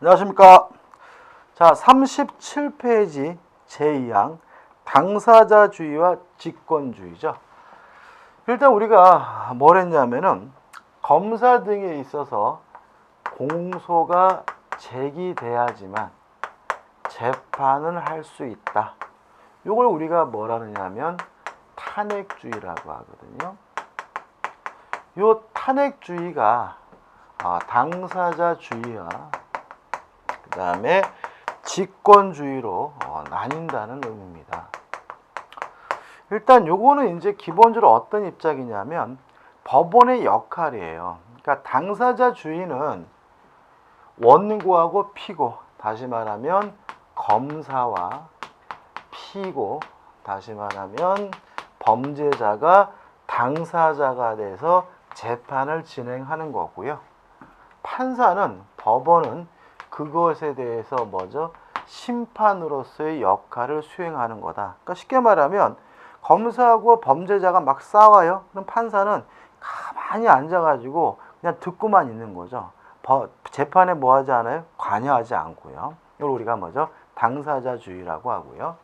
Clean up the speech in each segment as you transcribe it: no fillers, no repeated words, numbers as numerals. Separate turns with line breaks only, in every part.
안녕하십니까. 자, 37페이지 제2항 당사자주의와 직권주의죠. 일단 우리가 뭘 했냐면은 검사 등에 있어서 공소가 제기돼야지만 재판을 할 수 있다. 이걸 우리가 뭐라 하느냐면 탄핵주의라고 하거든요. 이 탄핵주의가 당사자주의와 그 다음에 직권주의로 나뉜다는 의미입니다. 일단 요거는 이제 기본적으로 어떤 입장이냐면 법원의 역할이에요. 그러니까 당사자주의는 원고하고 피고, 다시 말하면 검사와 피고, 다시 말하면 범죄자가 당사자가 돼서 재판을 진행하는 거고요. 판사는, 법원은 그것에 대해서 심판으로서의 역할을 수행하는 거다. 그러니까 쉽게 말하면 검사하고 범죄자가 막 싸워요. 그럼 판사는 가만히 앉아가지고 그냥 듣고만 있는 거죠. 재판에 뭐 하지 않아요? 관여하지 않고요. 이걸 우리가 당사자주의라고 하고요.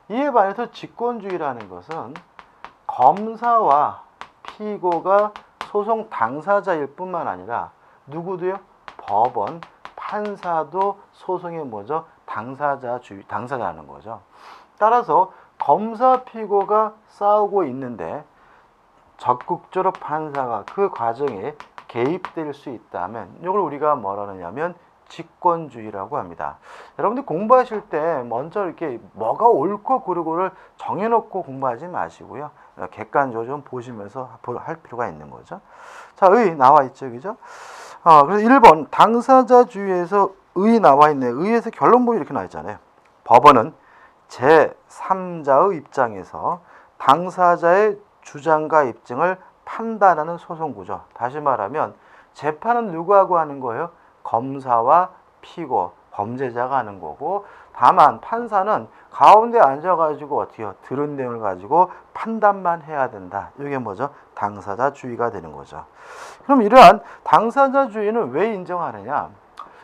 이에 반해서 직권주의라는 것은 검사와 피고가 소송 당사자일 뿐만 아니라 누구도요? 법원, 판사도 소송의 당사자라는 거죠. 따라서 검사, 피고가 싸우고 있는데 적극적으로 판사가 그 과정에 개입될 수 있다면 이걸 우리가 뭐라 하느냐면 직권주의라고 합니다. 여러분들 공부하실 때 먼저 이렇게 뭐가 옳고 그르고를 정해놓고 공부하지 마시고요. 객관적으로 좀 보시면서 할 필요가 있는 거죠. 자, 의 나와 있죠, 그죠? 그래서 1번 당사자주의에서 의 나와 있네. 의에서 결론 보면 이렇게 나와 있잖아요. 법원은 제3자의 입장에서 당사자의 주장과 입증을 판단하는 소송구조. 다시 말하면 재판은 누구하고 하는 거예요? 검사와 피고, 범죄자가 하는 거고, 다만 판사는 가운데 앉아가지고 어떻게 해요? 들은 내용을 가지고 판단만 해야 된다. 이게 당사자주의가 되는 거죠. 그럼 이러한 당사자주의는 왜 인정하느냐?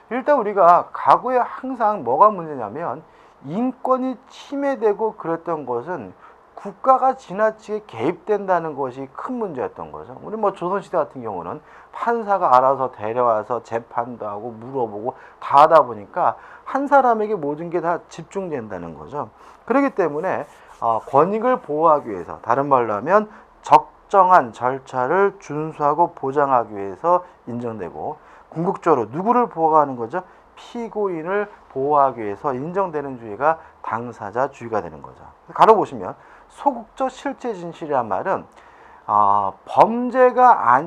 일단 우리가 과거에 항상 뭐가 문제냐면 인권이 침해되고 그랬던 것은 국가가 지나치게 개입된다는 것이 큰 문제였던 거죠. 우리 조선시대 같은 경우는 판사가 알아서 데려와서 재판도 하고 물어보고 다 하다 보니까 한 사람에게 모든 게 다 집중된다는 거죠. 그렇기 때문에 권익을 보호하기 위해서, 다른 말로 하면 적정한 절차를 준수하고 보장하기 위해서 인정되고, 궁극적으로 누구를 보호하는 거죠? 피고인을 보호하기 위해서 인정되는 주의가 당사자주의가 되는 거죠. 가로 보시면 소극적 실제 진실이란 말은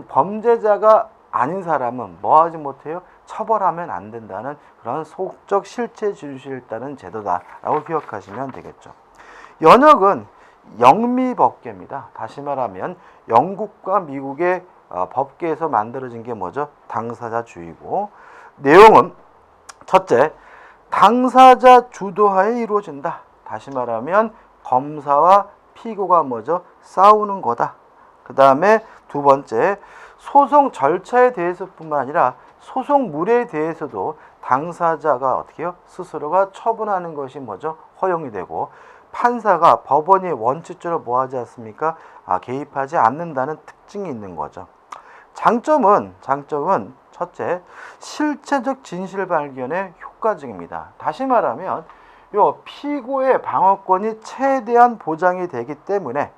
범죄자가 아닌 사람은 뭐 하지 못해요? 처벌하면 안 된다는 그런 소극적 실체 진실을 따른 제도다라고 기억하시면 되겠죠. 연역은 영미법계입니다. 다시 말하면 영국과 미국의 법계에서 만들어진 게 당사자주의고, 내용은 첫째, 당사자 주도하에 이루어진다. 다시 말하면 검사와 피고가 싸우는 거다. 그 다음에 두 번째, 소송 절차에 대해서뿐만 아니라 소송물에 대해서도 당사자가 어떻게 해요? 스스로가 처분하는 것이 허용이 되고, 판사가 법원이 원칙적으로 뭐 하지 않습니까? 개입하지 않는다는 특징이 있는 거죠. 장점은 첫째, 실체적 진실 발견에 효과적입니다. 다시 말하면 요 피고의 방어권이 최대한 보장이 되기 때문에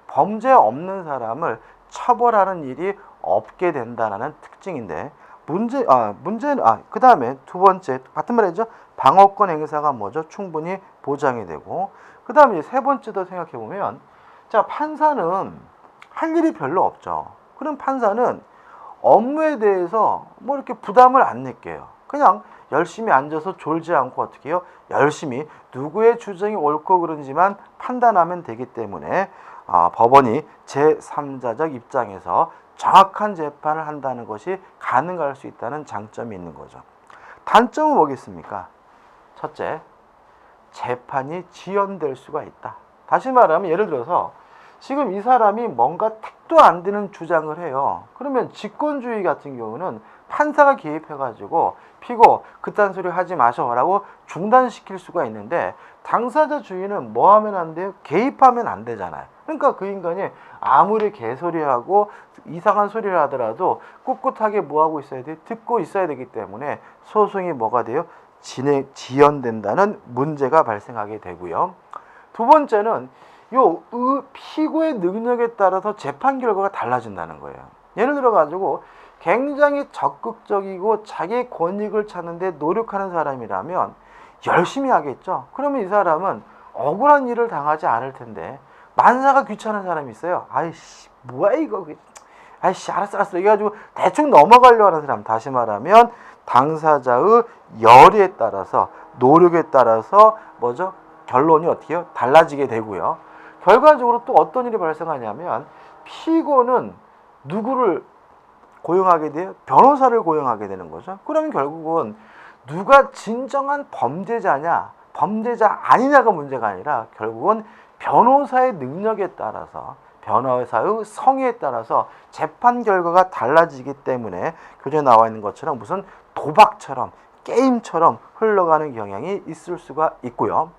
범죄 없는 사람을 처벌하는 일이 없게 된다는 특징인데, 그 다음에 두 번째, 같은 말이죠. 방어권 행사가 충분히 보장이 되고, 그 다음에 세 번째도 생각해 보면, 자, 판사는 할 일이 별로 없죠. 그럼 판사는 업무에 대해서 이렇게 부담을 안 느껴요. 그냥 열심히 앉아서 졸지 않고 어떻게 해요? 열심히 누구의 주장이 옳고 그른지만 판단하면 되기 때문에 법원이 제3자적 입장에서 정확한 재판을 한다는 것이 가능할 수 있다는 장점이 있는 거죠. 단점은 뭐겠습니까? 첫째, 재판이 지연될 수가 있다. 다시 말하면 예를 들어서 지금 이 사람이 뭔가 택도 안 되는 주장을 해요. 그러면 직권주의 같은 경우는 판사가 개입해가지고 피고 그딴 소리 하지 마셔라고 중단시킬 수가 있는데, 당사자 주의는 뭐 하면 안 돼요? 개입하면 안 되잖아요. 그러니까 그 인간이 아무리 개소리하고 이상한 소리를 하더라도 꿋꿋하게 뭐 하고 있어야 돼요? 듣고 있어야 되기 때문에 소송이 뭐가 돼요? 지연된다는 문제가 발생하게 되고요. 두 번째는 피고의 능력에 따라서 재판 결과가 달라진다는 거예요. 예를 들어 가지고 굉장히 적극적이고 자기 권익을 찾는데 노력하는 사람이라면 열심히 하겠죠. 그러면 이 사람은 억울한 일을 당하지 않을 텐데, 만사가 귀찮은 사람이 있어요. 아이씨 뭐야 이거, 아이씨 알았어 이래가지고 대충 넘어가려고 하는 사람, 다시 말하면 당사자의 열의에 따라서, 노력에 따라서 뭐죠? 결론이 어떻게 해요? 달라지게 되고요. 결과적으로 또 어떤 일이 발생하냐면, 피고는 누구를 고용하게 돼요? 변호사를 고용하게 되는 거죠. 그러면 결국은 누가 진정한 범죄자냐, 범죄자 아니냐가 문제가 아니라 결국은 변호사의 능력에 따라서, 변호사의 성의에 따라서 재판 결과가 달라지기 때문에 교재에 나와 있는 것처럼 무슨 도박처럼, 게임처럼 흘러가는 경향이 있을 수가 있고요.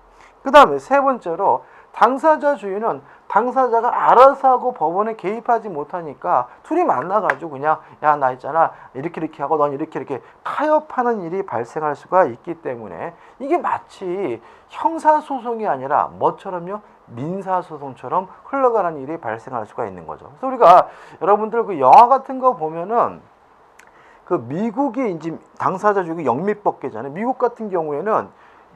그 다음에 세 번째로, 당사자주의는 당사자가 알아서 하고 법원에 개입하지 못하니까 둘이 만나가지고 그냥 야 나 있잖아 이렇게 하고 넌 이렇게 타협하는 일이 발생할 수가 있기 때문에 이게 마치 형사소송이 아니라 뭐처럼요? 민사소송처럼 흘러가는 일이 발생할 수가 있는 거죠. 그래서 우리가 여러분들 그 영화 같은 거 보면은 그 미국이 이제 당사자주의 영미법계잖아요. 미국 같은 경우에는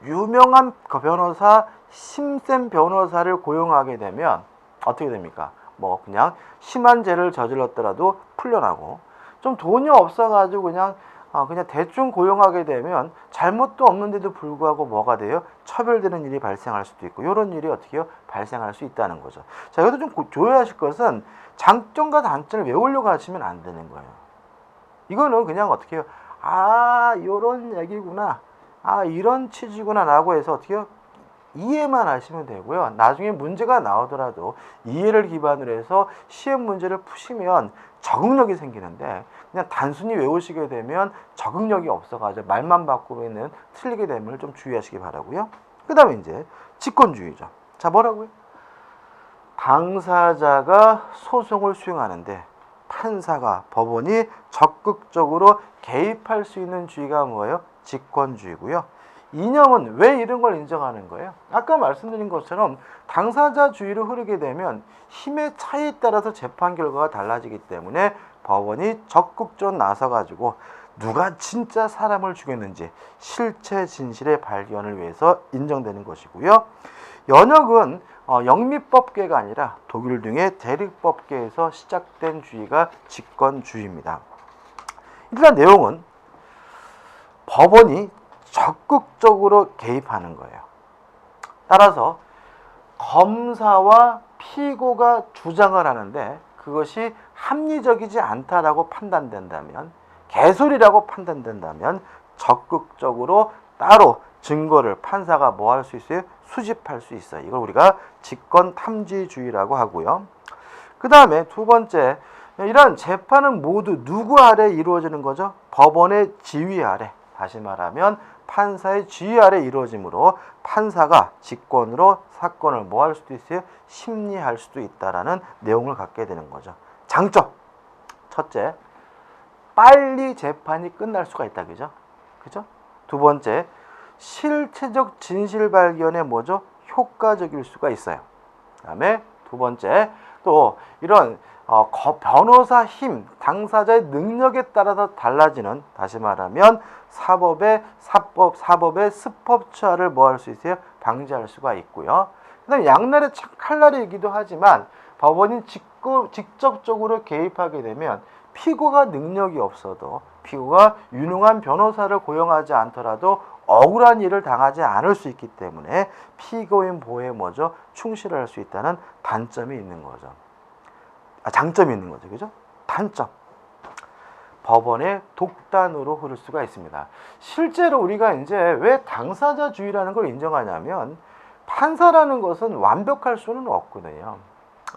유명한 변호사, 심센 변호사를 고용하게 되면 어떻게 됩니까? 뭐 그냥 심한 죄를 저질렀더라도 풀려나고, 좀 돈이 없어가지고 그냥 대충 고용하게 되면 잘못도 없는데도 불구하고 뭐가 돼요? 처벌되는 일이 발생할 수도 있고, 이런 일이 어떻게 해요? 발생할 수 있다는 거죠. 자, 여기서 좀 조회하실 것은 장점과 단점을 외우려고 하시면 안 되는 거예요. 이거는 그냥 어떻게 해요? 요런 얘기구나. 이런 취지구나 라고 해서 어떻게 해요? 이해만 하시면 되고요. 나중에 문제가 나오더라도 이해를 기반으로 해서 시험 문제를 푸시면 적응력이 생기는데, 그냥 단순히 외우시게 되면 적응력이 없어가지고 말만 바꾸면 틀리게 됨을 좀 주의하시기 바라고요. 그 다음에 이제 직권주의죠. 자, 뭐라고요? 당사자가 소송을 수행하는데 판사가, 법원이 적극적으로 개입할 수 있는 주의가 뭐예요? 직권주의고요. 이념은 왜 이런 걸 인정하는 거예요? 아까 말씀드린 것처럼 당사자주의로 흐르게 되면 힘의 차이에 따라서 재판 결과가 달라지기 때문에 법원이 적극적으로 나서가지고 누가 진짜 사람을 죽였는지 실체 진실의 발견을 위해서 인정되는 것이고요. 연역은 영미법계가 아니라 독일 등의 대립법계에서 시작된 주의가 직권주의입니다. 일단 내용은 법원이 적극적으로 개입하는 거예요. 따라서 검사와 피고가 주장을 하는데 그것이 합리적이지 않다라고 판단된다면, 개소리라고 판단된다면 적극적으로 따로 증거를 판사가 뭐 할 수 있어요? 수집할 수 있어요. 이걸 우리가 직권탐지주의라고 하고요. 그 다음에 두 번째, 이런 재판은 모두 누구 아래 이루어지는 거죠? 법원의 지휘 아래, 다시 말하면 판사의 지휘 아래 이루어지므로 판사가 직권으로 사건을 뭐 할 수도 있어요? 심리할 수도 있다라는 내용을 갖게 되는 거죠. 장점, 첫째, 빨리 재판이 끝날 수가 있다, 그죠? 두 번째, 실체적 진실 발견에 뭐죠? 효과적일 수가 있어요. 그 다음에 두 번째, 또 이런 변호사 힘, 당사자의 능력에 따라서 달라지는, 다시 말하면 사법의 스법처를 뭐 할 수 있어요? 방지할 수가 있고요. 그 다음에 양날의 칼날이기도 하지만 법원이 직접적으로 개입하게 되면 피고가 능력이 없어도, 피고가 유능한 변호사를 고용하지 않더라도 억울한 일을 당하지 않을 수 있기 때문에 피고인 보호에 뭐죠? 충실할 수 있다는 단점이 있는 거죠. 장점이 있는 거죠. 그죠? 단점. 법원의 독단으로 흐를 수가 있습니다. 실제로 우리가 이제 왜 당사자주의라는 걸 인정하냐면, 판사라는 것은 완벽할 수는 없거든요.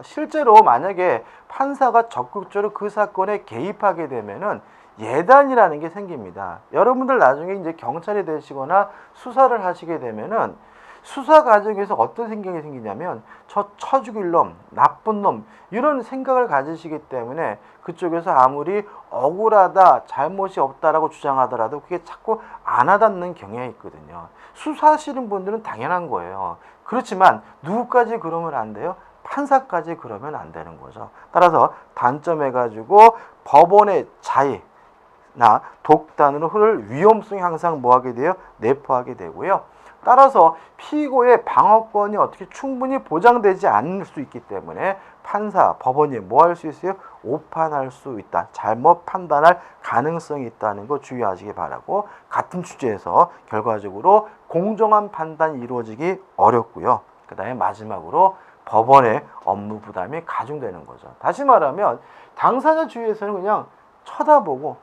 실제로 만약에 판사가 적극적으로 그 사건에 개입하게 되면은 예단이라는 게 생깁니다. 여러분들 나중에 이제 경찰이 되시거나 수사를 하시게 되면은 수사 과정에서 어떤 생각이 생기냐면 저 죽일 놈, 나쁜 놈 이런 생각을 가지시기 때문에 그쪽에서 아무리 억울하다, 잘못이 없다라고 주장하더라도 그게 자꾸 안 와닿는 경향이 있거든요. 수사하시는 분들은 당연한 거예요. 그렇지만 누구까지 그러면 안 돼요? 판사까지 그러면 안 되는 거죠. 따라서 단점해가지고 법원의 자의나 독단으로 흐를 위험성이 항상 뭐하게 돼요? 내포하게 되고요. 따라서 피고의 방어권이 어떻게 충분히 보장되지 않을 수 있기 때문에 판사, 법원이 뭐 할 수 있어요? 오판할 수 있다. 잘못 판단할 가능성이 있다는 거 주의하시기 바라고, 같은 주제에서 결과적으로 공정한 판단이 이루어지기 어렵고요. 그 다음에 마지막으로 법원의 업무 부담이 가중되는 거죠. 다시 말하면 당사자 주의에서는 그냥 쳐다보고,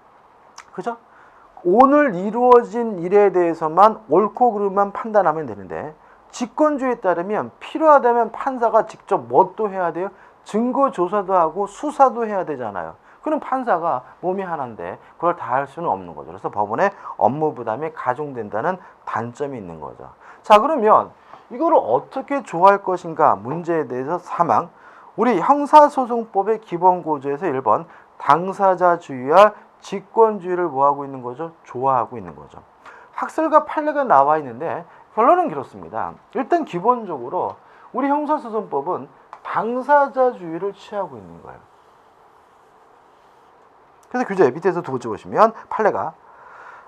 그죠? 오늘 이루어진 일에 대해서만 옳고 그름만 판단하면 되는데, 직권주의에 따르면 필요하다면 판사가 직접 뭣도 해야 돼요? 증거 조사도 하고 수사도 해야 되잖아요. 그럼 판사가 몸이 하나인데 그걸 다 할 수는 없는 거죠. 그래서 법원의 업무 부담이 가중된다는 단점이 있는 거죠. 자, 그러면 이거를 어떻게 조할 것인가 문제에 대해서 사망, 우리 형사소송법의 기본 구조에서 1번 당사자주의와 직권주의를 뭐하고 있는 거죠? 조화하고 있는 거죠. 학설과 판례가 나와 있는데 결론은 그렇습니다. 일단 기본적으로 우리 형사소송법은 당사자주의를 취하고 있는 거예요. 그래서 규제 밑에서 두 번째 보시면 판례가,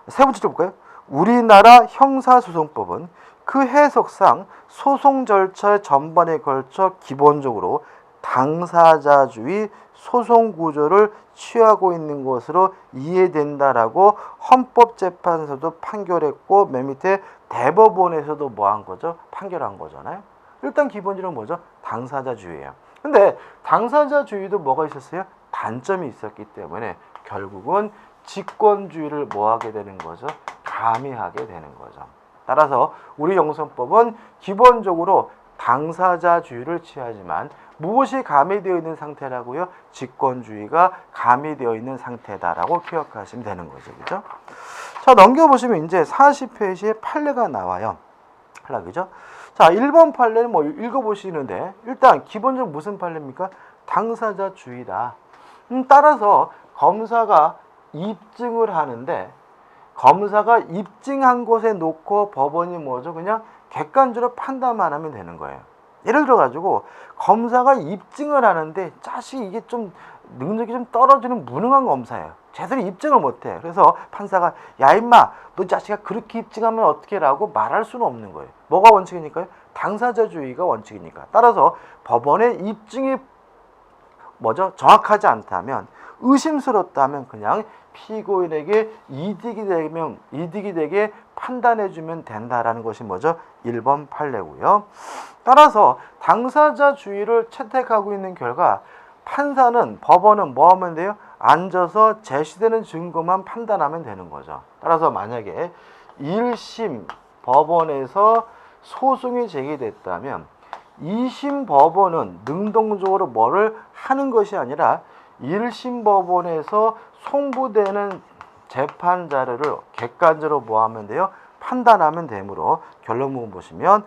세 번째 좀 볼까요? 우리나라 형사소송법은 그 해석상 소송 절차의 전반에 걸쳐 기본적으로 당사자주의 소송 구조를 취하고 있는 것으로 이해된다라고 헌법재판소도 판결했고, 맨 밑에 대법원에서도 뭐 한 거죠? 판결한 거잖아요. 일단 기본적으로 뭐죠? 당사자주의예요. 근데 당사자주의도 뭐가 있었어요? 단점이 있었기 때문에 결국은 직권주의를 뭐 하게 되는 거죠? 가미하게 되는 거죠. 따라서 우리 형사법은 기본적으로 당사자주의를 취하지만 무엇이 가미되어 있는 상태라고요? 직권주의가 가미되어 있는 상태다라고 기억하시면 되는 거죠. 그죠? 자, 넘겨보시면 이제 40페이지에 판례가 나와요. 그죠? 자, 1번 판례는 뭐 읽어보시는데, 일단 기본적으로 무슨 판례입니까? 당사자주의다. 따라서 검사가 입증을 하는데, 검사가 입증한 곳에 놓고 법원이 뭐죠? 그냥 객관적으로 판단만 하면 되는 거예요. 예를 들어가지고 검사가 입증을 하는데 자식이 이게 좀 능력이 좀 떨어지는 무능한 검사예요. 제대로 입증을 못해. 그래서 판사가 야 임마 너 자식아 그렇게 입증하면 어떻게 라고 말할 수는 없는 거예요. 뭐가 원칙이니까요? 당사자주의가 원칙이니까. 따라서 법원의 입증이 뭐죠? 정확하지 않다면, 의심스럽다면 그냥 피고인에게 이득이 되게 판단해주면 된다라는 것이 뭐죠? 1번 판례고요. 따라서 당사자주의를 채택하고 있는 결과 판사는, 법원은 뭐 하면 돼요? 앉아서 제시되는 증거만 판단하면 되는 거죠. 따라서 만약에 1심 법원에서 소송이 제기됐다면 2심 법원은 능동적으로 뭐를 하는 것이 아니라 1심 법원에서 송부되는 재판 자료를 객관적으로 뭐 하면 돼요? 판단하면 되므로 결론 부분 보시면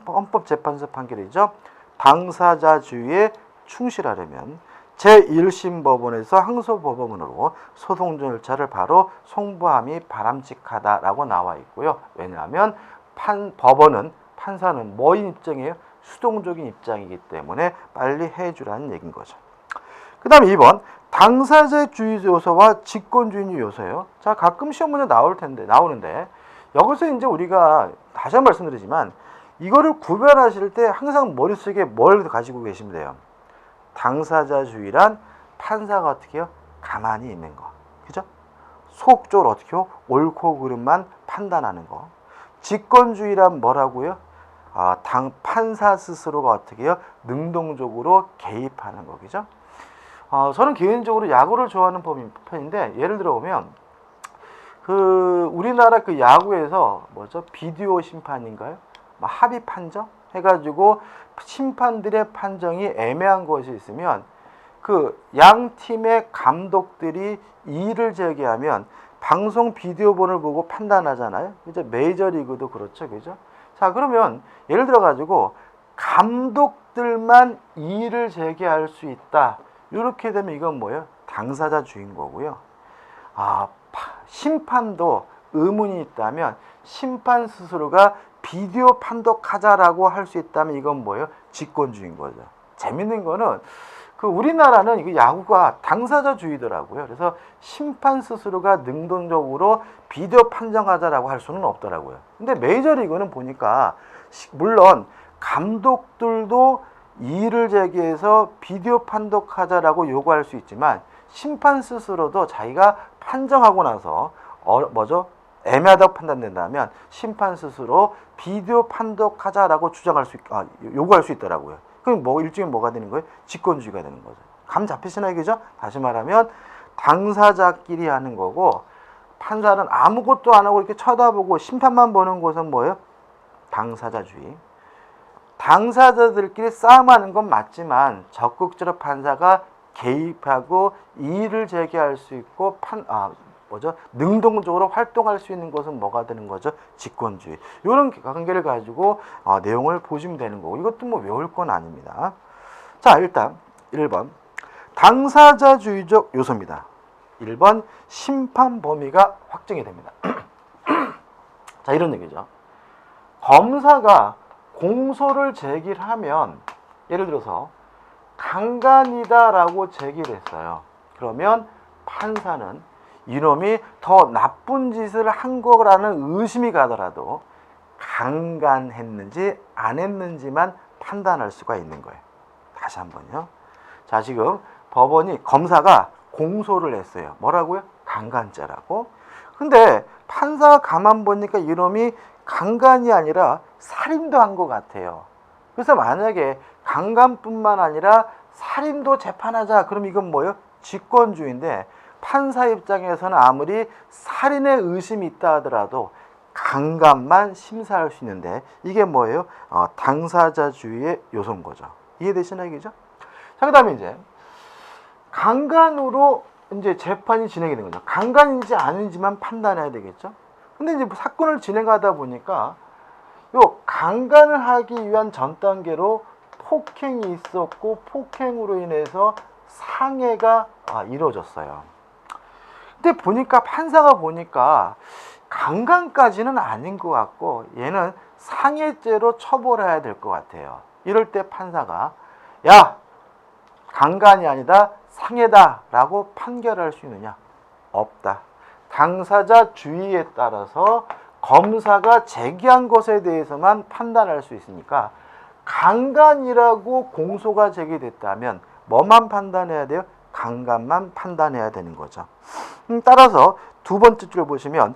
헌법재판소 판결이죠. 당사자주의에 충실하려면 제1심 법원에서 항소법원으로 소송 절차를 바로 송부함이 바람직하다라고 나와 있고요. 왜냐하면 법원은, 판사는 뭐인 입장이에요? 수동적인 입장이기 때문에 빨리 해주라는 얘기인 거죠. 그 다음에 2번 당사자주의 요소와 직권주의 요소예요. 자, 가끔 시험 문제 나오는데 여기서 이제 우리가 다시 한번 말씀드리지만 이거를 구별하실 때 항상 머릿속에 뭘 가지고 계시면 돼요? 당사자주의란 판사가 어떻게 해요? 가만히 있는 거. 그죠? 소극적으로 어떻게 해요? 옳고 그름만 판단하는 거. 직권주의란 뭐라고요? 판사 스스로가 어떻게 해요? 능동적으로 개입하는 거. 그죠? 저는 개인적으로 야구를 좋아하는 편인데, 예를 들어 보면 우리나라 그 야구에서 뭐죠? 비디오 심판인가요? 합의 판정 해가지고 심판들의 판정이 애매한 것이 있으면 그 양 팀의 감독들이 이의를 제기하면 방송 비디오본을 보고 판단하잖아요. 그죠? 메이저리그도 그렇죠. 그죠? 자, 그러면 예를 들어 가지고 감독들만 이의를 제기할 수 있다. 이렇게 되면 이건 뭐예요? 당사자 주인 거고요. 심판도 의문이 있다면 심판 스스로가 비디오 판독하자라고 할 수 있다면 이건 뭐예요? 직권주의인 거죠. 재밌는 거는 그 우리나라는 이거 야구가 당사자주의더라고요. 그래서 심판 스스로가 능동적으로 비디오 판정하자라고 할 수는 없더라고요. 근데 메이저리그는 보니까 물론 감독들도 이의를 제기해서 비디오 판독하자라고 요구할 수 있지만 심판 스스로도 자기가 판정하고 나서 애매하다고 판단된다면 심판 스스로 비디오 판독하자라고 요구할 수 있더라고요. 그럼 일종의 뭐가 되는 거예요? 직권주의가 되는 거죠. 감 잡히시나요? 그죠? 다시 말하면 당사자끼리 하는 거고 판사는 아무것도 안 하고 이렇게 쳐다보고 심판만 보는 것은 뭐예요? 당사자주의. 당사자들끼리 싸움하는 건 맞지만 적극적으로 판사가 개입하고 이의를 제기할 수 있고 능동적으로 활동할 수 있는 것은 뭐가 되는 거죠? 직권주의. 이런 관계를 가지고 내용을 보시면 되는 거고 이것도 뭐 외울 건 아닙니다. 자, 일단 1번 당사자주의적 요소입니다. 1번 심판 범위가 확정이 됩니다. 자, 이런 얘기죠. 검사가 공소를 제기를 하면 예를 들어서 강간이다라고 제기를 했어요. 그러면 판사는 이놈이 더 나쁜 짓을 한 거라는 의심이 가더라도 강간했는지 안 했는지만 판단할 수가 있는 거예요. 다시 한번요. 자, 지금 검사가 공소를 했어요. 뭐라고요? 강간죄라고. 근데 판사가 가만 보니까 이놈이 강간이 아니라 살인도 한 것 같아요. 그래서 만약에 강간뿐만 아니라 살인도 재판하자. 그럼 이건 뭐예요? 직권주의인데 판사 입장에서는 아무리 살인의 의심이 있다 하더라도 강간만 심사할 수 있는데 이게 뭐예요? 당사자주의의 요소인 거죠. 이해되시나요? 그죠? 자, 그 다음에 이제 강간으로 이제 재판이 진행이 된 거죠. 강간인지 아닌지만 판단해야 되겠죠. 근데 이제 사건을 진행하다 보니까 요 강간을 하기 위한 전 단계로 폭행이 있었고 폭행으로 인해서 상해가 이루어졌어요. 근데 판사가 보니까 강간까지는 아닌 것 같고 얘는 상해죄로 처벌해야 될 것 같아요. 이럴 때 판사가 야, 강간이 아니다 상해다 라고 판결할 수 있느냐? 없다. 당사자주의에 따라서 검사가 제기한 것에 대해서만 판단할 수 있으니까 강간이라고 공소가 제기됐다면 뭐만 판단해야 돼요? 강간만 판단해야 되는 거죠. 따라서 두 번째 줄 보시면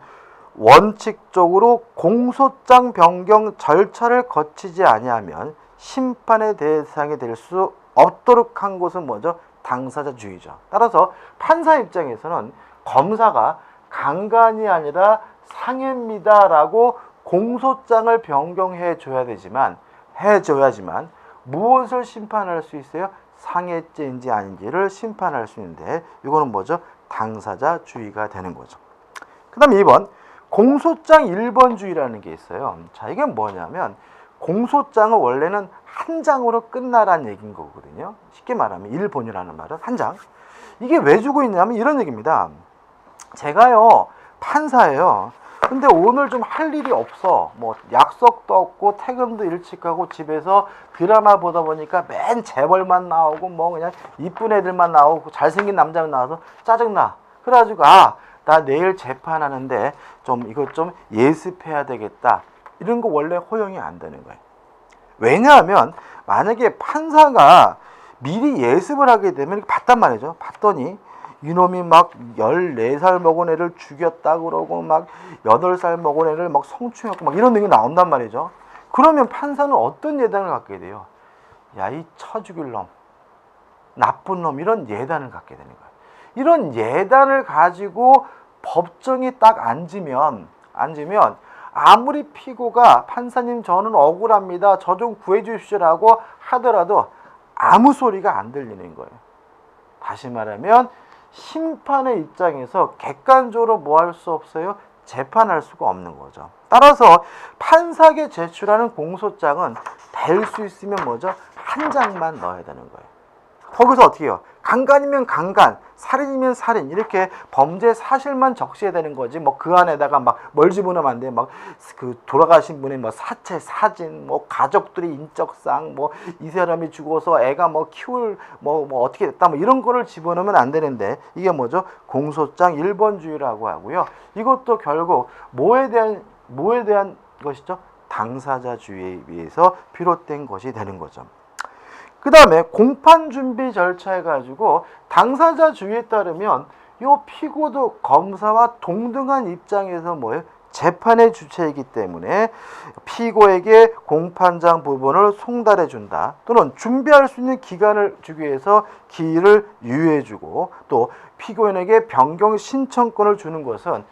원칙적으로 공소장 변경 절차를 거치지 아니하면 심판의 대상이 될 수 없도록 한 것은 뭐죠? 당사자주의죠. 따라서 판사 입장에서는 검사가 강간이 아니라 상해입니다라고 공소장을 변경해 줘야지만 무엇을 심판할 수 있어요? 상해죄인지 아닌지를 심판할 수 있는데 이거는 뭐죠? 당사자주의가 되는 거죠. 그 다음에 2번 공소장 1번주의라는 게 있어요. 자, 이게 뭐냐면 공소장은 원래는 한 장으로 끝나라는 얘기인 거거든요. 쉽게 말하면 1번이라는 말은 한 장. 이게 왜 주고 있냐면 이런 얘기입니다. 제가요 판사예요. 근데 오늘 좀 할 일이 없어. 뭐 약속도 없고 퇴근도 일찍 하고 집에서 드라마 보다 보니까 맨 재벌만 나오고 뭐 그냥 이쁜 애들만 나오고 잘생긴 남자만 나와서 짜증나. 그래가지고 나 내일 재판하는데 좀 이것 좀 예습해야 되겠다. 이런 거 원래 허용이 안 되는 거예요. 왜냐하면 만약에 판사가 미리 예습을 하게 되면 봤단 말이죠. 봤더니 이놈이 막 14살 먹은 애를 죽였다 그러고 막 8살 먹은 애를 막 성추행하고 막 이런 얘기 나온단 말이죠. 그러면 판사는 어떤 예단을 갖게 돼요? 야, 이 쳐죽일 놈, 나쁜 놈, 이런 예단을 갖게 되는 거예요. 이런 예단을 가지고 법정에 딱 앉으면 아무리 피고가 판사님 저는 억울합니다. 저 좀 구해 주십시오라고 하더라도 아무 소리가 안 들리는 거예요. 다시 말하면 심판의 입장에서 객관적으로 뭐 할 수 없어요? 재판할 수가 없는 거죠. 따라서 판사에게 제출하는 공소장은 될 수 있으면 뭐죠? 한 장만 넣어야 되는 거예요. 거기서 어떻게 해요? 강간이면 강간, 살인이면 살인, 이렇게 범죄 사실만 적셔야 되는 거지. 뭐 그 안에다가 막 뭘 집어넣으면 안 돼. 막 그 돌아가신 분의 뭐 사체 사진, 뭐 가족들의 인적사항, 뭐 이 사람이 죽어서 애가 뭐 키울 뭐 어떻게 됐다, 뭐 이런 거를 집어넣으면 안 되는데, 이게 뭐죠? 공소장 1번주의라고 하고요. 이것도 결국 뭐에 대한 것이죠? 당사자주의에 의해서 비롯된 것이 되는 거죠. 그 다음에 공판준비 절차 해가지고 당사자주의에 따르면 이 피고도 검사와 동등한 입장에서 뭐예요? 재판의 주체이기 때문에 피고에게 공판장 부분을 송달해 준다, 또는 준비할 수 있는 기간을 주기 위해서 기일을 유예해 주고, 또 피고인에게 변경 신청권을 주는 것은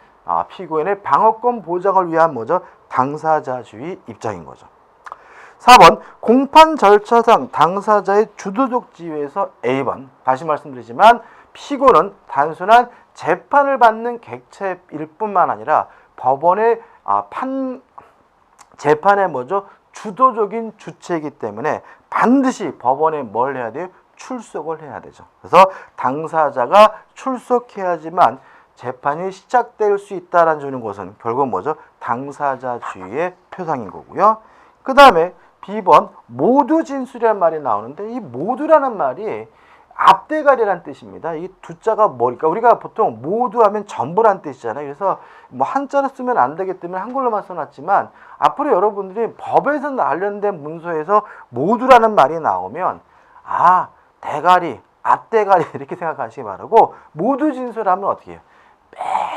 피고인의 방어권 보장을 위한 뭐죠? 당사자주의 입장인 거죠. 4번 공판 절차상 당사자의 주도적 지위에서 A번, 다시 말씀드리지만 피고는 단순한 재판을 받는 객체일 뿐만 아니라 법원의 재판의 뭐죠? 주도적인 주체이기 때문에 반드시 법원에 뭘 해야 돼요? 출석을 해야 되죠. 그래서 당사자가 출석해야지만 재판이 시작될 수 있다라는 주는 것은 결국 뭐죠? 당사자주의의 표상인 거고요. 그 다음에 B번 모두 진술이라는 말이 나오는데, 이 모두라는 말이 앞대가리란 뜻입니다. 이 두자가 뭘까? 우리가 보통 모두 하면 전부란 뜻이잖아요. 그래서 뭐 한자로 쓰면 안 되기 때문에 한글로만 써놨지만, 앞으로 여러분들이 법에서 관련된 문서에서 모두라는 말이 나오면 대가리, 앞대가리 이렇게 생각하시기 바라고, 모두 진술하면 어떻게 해요?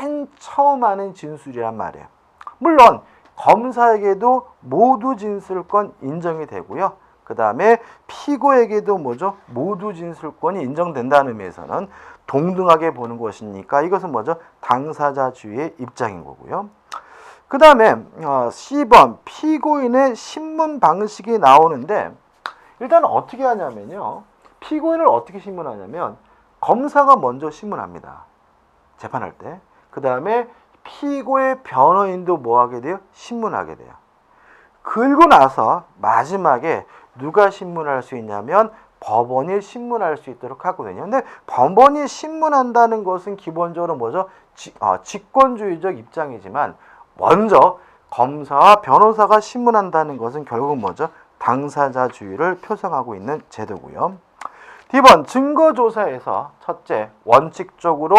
맨 처음 하는 진술이란 말이에요. 물론 검사에게도 모두 진술권 인정이 되고요. 그 다음에 피고에게도 뭐죠? 모두 진술권이 인정된다는 의미에서는 동등하게 보는 것이니까 이것은 뭐죠? 당사자주의의 입장인 거고요. 그 다음에 C번 피고인의 신문 방식이 나오는데, 일단 어떻게 하냐면요. 피고인을 어떻게 신문하냐면 검사가 먼저 신문합니다. 재판할 때. 그 다음에 피고의 변호인도 뭐 하게 돼요? 신문하게 돼요. 그리고 나서 마지막에 누가 신문할 수 있냐면 법원이 신문할 수 있도록 하거든요. 근데 법원이 신문한다는 것은 기본적으로 뭐죠? 직권주의적 입장이지만, 먼저 검사와 변호사가 신문한다는 것은 결국 뭐죠? 당사자주의를 표상하고 있는 제도고요. D번 증거조사에서 첫째, 원칙적으로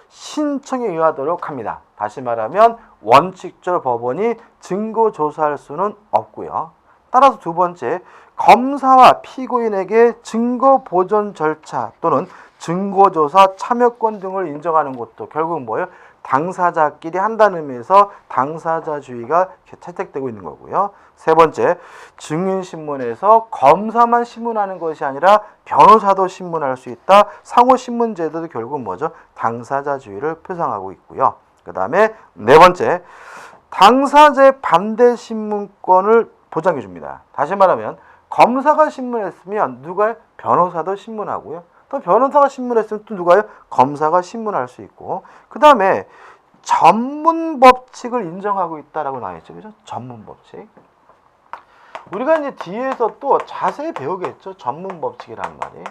신청에 의하도록 합니다. 다시 말하면 원칙적으로 법원이 증거조사할 수는 없고요. 따라서 두 번째, 검사와 피고인에게 증거보존 절차 또는 증거조사 참여권 등을 인정하는 것도 결국 뭐예요? 당사자끼리 한다는 의미에서 당사자주의가 채택되고 있는 거고요. 세 번째, 증인신문에서 검사만 신문하는 것이 아니라 변호사도 신문할 수 있다. 상호신문제도도 결국 뭐죠? 당사자주의를 표상하고 있고요. 그 다음에 네 번째, 당사자의 반대 신문권을 보장해 줍니다. 다시 말하면 검사가 신문했으면 누가요? 변호사도 신문하고요. 또 변호사가 신문했으면 또 누가요? 검사가 신문할 수 있고, 그 다음에 전문 법칙을 인정하고 있다라고 나와있죠. 그죠? 전문 법칙. 우리가 이제 뒤에서 또 자세히 배우겠죠. 전문 법칙이란 말이.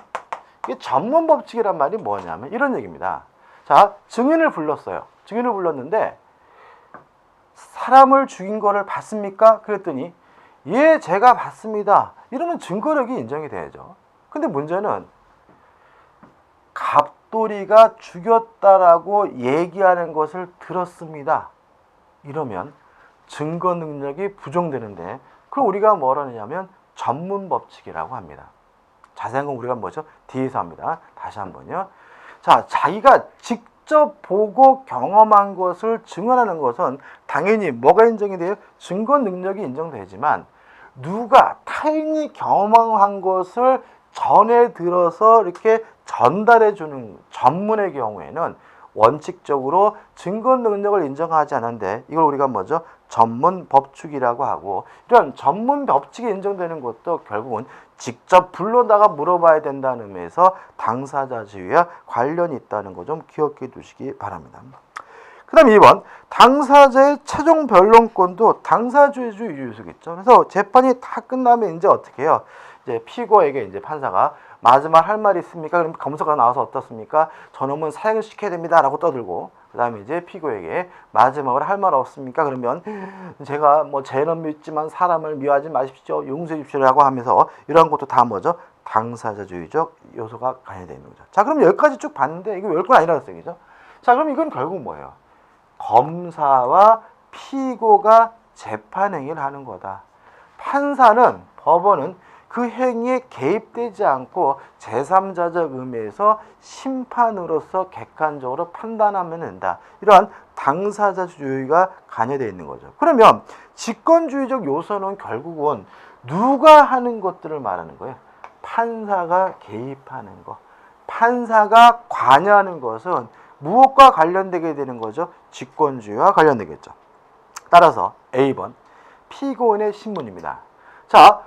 이게 전문 법칙이란 말이 뭐냐면 이런 얘기입니다. 자, 증인을 불렀어요. 증인을 불렀는데 사람을 죽인 거를 봤습니까? 그랬더니 예, 제가 봤습니다. 이러면 증거력이 인정이 돼야죠. 근데 문제는 갑돌이가 죽였다라고 얘기하는 것을 들었습니다. 이러면 증거 능력이 부정되는데, 그럼 우리가 뭐라 하냐면 전문 법칙이라고 합니다. 자세한 건 우리가 뭐죠? 뒤에서 합니다. 다시 한번요. 자, 자기가 직접 보고 경험한 것을 증언하는 것은 당연히 뭐가 인정이 돼요? 증거 능력이 인정되지만, 누가 타인이 경험한 것을 전해 들어서 이렇게 전달해 주는 전문의 경우에는 원칙적으로 증거 능력을 인정하지 않는데 이걸 우리가 뭐죠? 전문 법칙이라고 하고, 이런 전문 법칙이 인정되는 것도 결국은 직접 불러다가 물어봐야 된다는 의미에서 당사자주의와 관련이 있다는 거 좀 기억해 두시기 바랍니다. 그 다음 2번, 당사자의 최종 변론권도 당사주의주의 요소겠죠. 그래서 재판이 다 끝나면 이제 어떻게 해요? 이제 피고에게 이제 판사가 마지막 할 말이 있습니까? 그럼 검사가 나와서 어떻습니까? 저놈은 사형을 시켜야 됩니다. 라고 떠들고, 그 다음에 이제 피고에게 마지막으로 할 말 없습니까? 그러면 제가 뭐 죄는 믿지만 사람을 미워하지 마십시오. 용서해 주십시오라고 하면서 이런 것도 다 뭐죠? 당사자주의적 요소가 관여되어 있는 거죠. 자, 그럼 여기까지 쭉 봤는데 이거 별건 아니라고 했어요. 그죠? 자, 그럼 이건 결국 뭐예요? 검사와 피고가 재판 행위를 하는 거다. 판사는, 법원은 그 행위에 개입되지 않고 제3자적 의미에서 심판으로서 객관적으로 판단하면 된다. 이러한 당사자주의가 관여되어 있는 거죠. 그러면 직권주의적 요소는 결국은 누가 하는 것들을 말하는 거예요? 판사가 개입하는 것. 판사가 관여하는 것은 무엇과 관련되게 되는 거죠? 직권주의와 관련되겠죠. 따라서 A번, 피고인의 신문입니다. 자,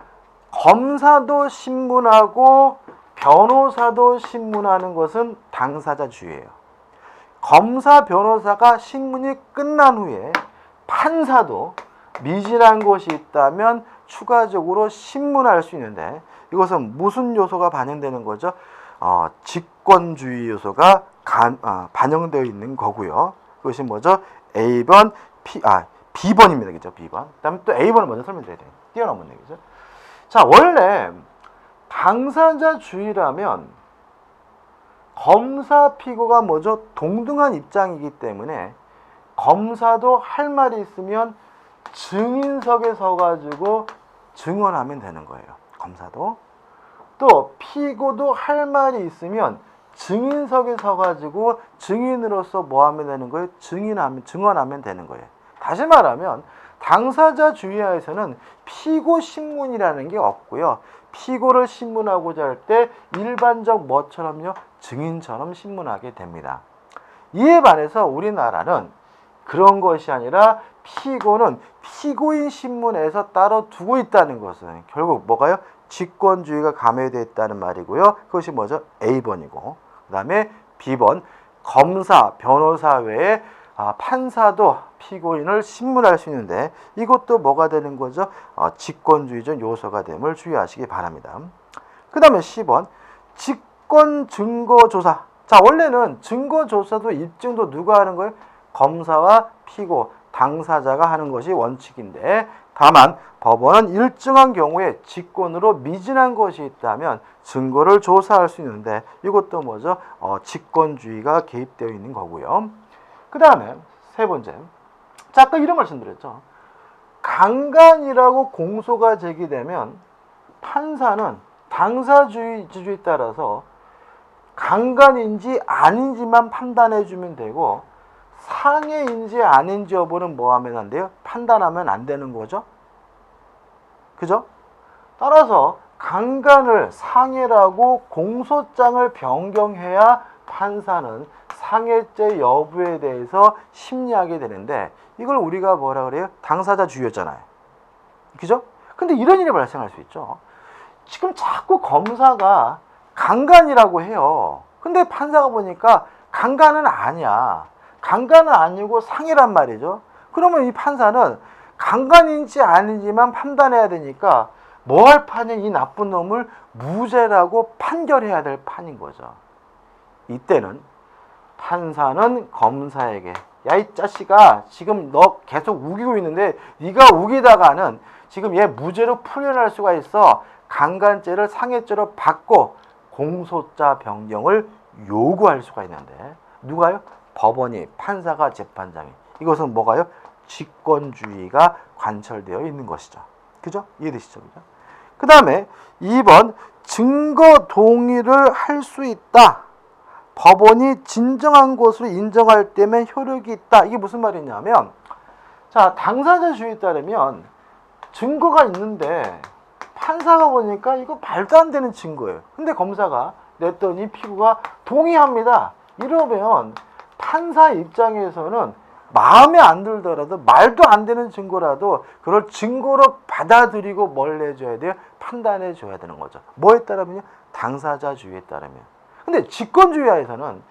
검사도 신문하고 변호사도 신문하는 것은 당사자주의예요. 검사, 변호사가 신문이 끝난 후에 판사도 미진한 것이 있다면 추가적으로 신문할 수 있는데, 이것은 무슨 요소가 반영되는 거죠? 직권주의 요소가 반영되어 있는 거고요. 그것이 뭐죠? A번, B번입니다. 그죠? B번. 그 다음에 또 A번을 먼저 설명드려야 돼요. 뛰어넘은 얘기죠. 자, 원래 당사자주의라면 검사, 피고가 뭐죠? 동등한 입장이기 때문에 검사도 할 말이 있으면 증인석에 서가지고 증언하면 되는 거예요. 검사도. 또 피고도 할 말이 있으면 증인석에 서가지고 증인으로서 뭐 하면 되는 거예요? 증언하면 되는 거예요. 다시 말하면 당사자주의하에서는 피고 신문이라는 게 없고요. 피고를 신문하고자 할 때 일반적 뭐처럼요? 증인처럼 신문하게 됩니다. 이에 반해서 우리나라는 그런 것이 아니라 피고는 피고인 신문에서 따로 두고 있다는 것은 결국 뭐가요? 직권주의가 가미되어 있다는 말이고요. 그것이 뭐죠? A번이고, 그 다음에 B번, 검사, 변호사 외에 판사도 피고인을 신문할 수 있는데 이것도 뭐가 되는 거죠? 직권주의적 요소가 됨을 주의하시기 바랍니다. 그 다음에 10번, 직권 증거조사. 자, 원래는 증거조사도 입증도 누가 하는 거예요? 검사와 피고, 당사자가 하는 것이 원칙인데, 다만 법원은 일정한 경우에 직권으로 미진한 것이 있다면 증거를 조사할 수 있는데 이것도 뭐죠? 직권주의가 개입되어 있는 거고요. 그 다음에 세 번째, 자, 아까 이런 말씀드렸죠. 강간이라고 공소가 제기되면 판사는 당사자주의에 따라서 강간인지 아닌지만 판단해 주면 되고, 상해인지 아닌지 여부는 뭐 하면 안 돼요? 판단하면 안 되는 거죠. 그죠? 따라서 강간을 상해라고 공소장을 변경해야 판사는 상해죄 여부에 대해서 심리하게 되는데, 이걸 우리가 뭐라 그래요? 당사자주의였잖아요. 그죠? 근데 이런 일이 발생할 수 있죠. 지금 자꾸 검사가 강간이라고 해요. 근데 판사가 보니까 강간은 아니야. 강간은 아니고 상해란 말이죠. 그러면 이 판사는 강간인지 아닌지만 판단해야 되니까 뭐 할 판이야? 이 나쁜 놈을 무죄라고 판결해야 될 판인 거죠. 이때는 판사는 검사에게, 야, 이 자식아, 지금 너 계속 우기고 있는데 네가 우기다가는 지금 얘 무죄로 풀려날 수가 있어. 강간죄를 상해죄로 바꿔 공소자 변경을 요구할 수가 있는데, 누가요? 법원이, 판사가, 재판장이. 이것은 뭐가요? 직권주의가 관철되어 있는 것이죠. 그죠? 이해되시죠? 그죠? 그 다음에 2번, 증거 동의를 할 수 있다. 법원이 진정한 것으로 인정할 때면 효력이 있다. 이게 무슨 말이냐면, 자, 당사자주의에 따르면 증거가 있는데 판사가 보니까 이거 말도 안 되는 증거예요. 근데 검사가 냈더니 피고가 동의합니다. 이러면 판사 입장에서는 마음에 안 들더라도 말도 안 되는 증거라도 그걸 증거로 받아들이고 뭘 내줘야 돼요? 판단해 줘야 되는 거죠. 뭐에 따르면요? 당사자주의에 따르면. 근데 직권주의하에서는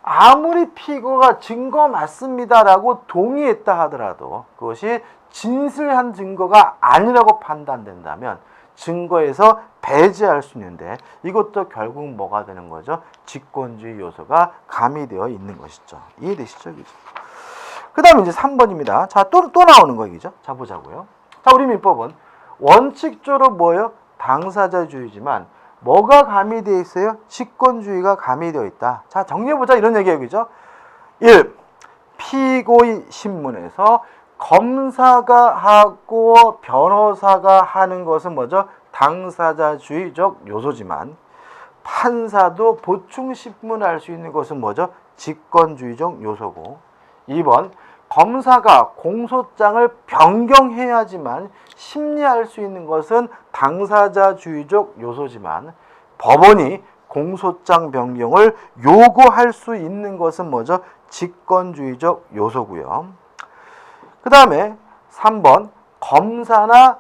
아무리 피고가 증거 맞습니다라고 동의했다 하더라도 그것이 진실한 증거가 아니라고 판단된다면 증거에서 배제할 수 있는데 이것도 결국 뭐가 되는 거죠? 직권주의 요소가 가미되어 있는 것이죠. 이해되시죠? 그 다음에 이제 3번입니다. 자, 또 나오는 거이죠. 자, 보자고요. 자, 우리 민법은 원칙적으로 뭐예요? 당사자주의지만 뭐가 가미되어 있어요? 직권주의가 가미되어 있다. 자, 정리해보자. 이런 얘기예요. 그죠? 1. 피고의 신문에서 검사가 하고 변호사가 하는 것은 뭐죠? 당사자주의적 요소지만 판사도 보충 신문할 수 있는 것은 뭐죠? 직권주의적 요소고 2번 검사가 공소장을 변경해야지만 심리할 수 있는 것은 당사자주의적 요소지만 법원이 공소장 변경을 요구할 수 있는 것은 뭐죠? 직권주의적 요소고요. 그 다음에 3번 검사나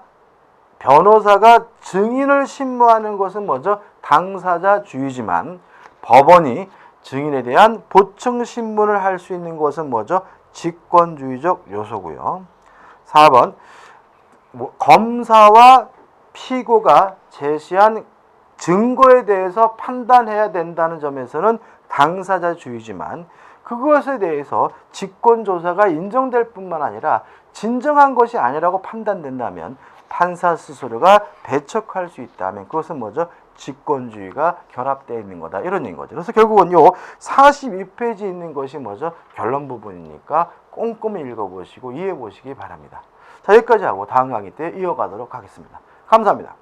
변호사가 증인을 신문하는 것은 뭐죠? 당사자주의지만 법원이 증인에 대한 보충 신문을 할 수 있는 것은 뭐죠? 직권주의적 요소고요. 4번 검사와 피고가 제시한 증거에 대해서 판단해야 된다는 점에서는 당사자주의지만 그것에 대해서 직권조사가 인정될 뿐만 아니라 진정한 것이 아니라고 판단된다면 판사 스스로가 배척할 수 있다면 그것은 뭐죠? 직권주의가 결합되어 있는 거다. 이런 얘기인 거죠. 그래서 결국은 요 42페이지 있는 것이 뭐죠? 결론 부분이니까 꼼꼼히 읽어보시고 이해해 보시기 바랍니다. 자, 여기까지 하고 다음 강의 때 이어가도록 하겠습니다. 감사합니다.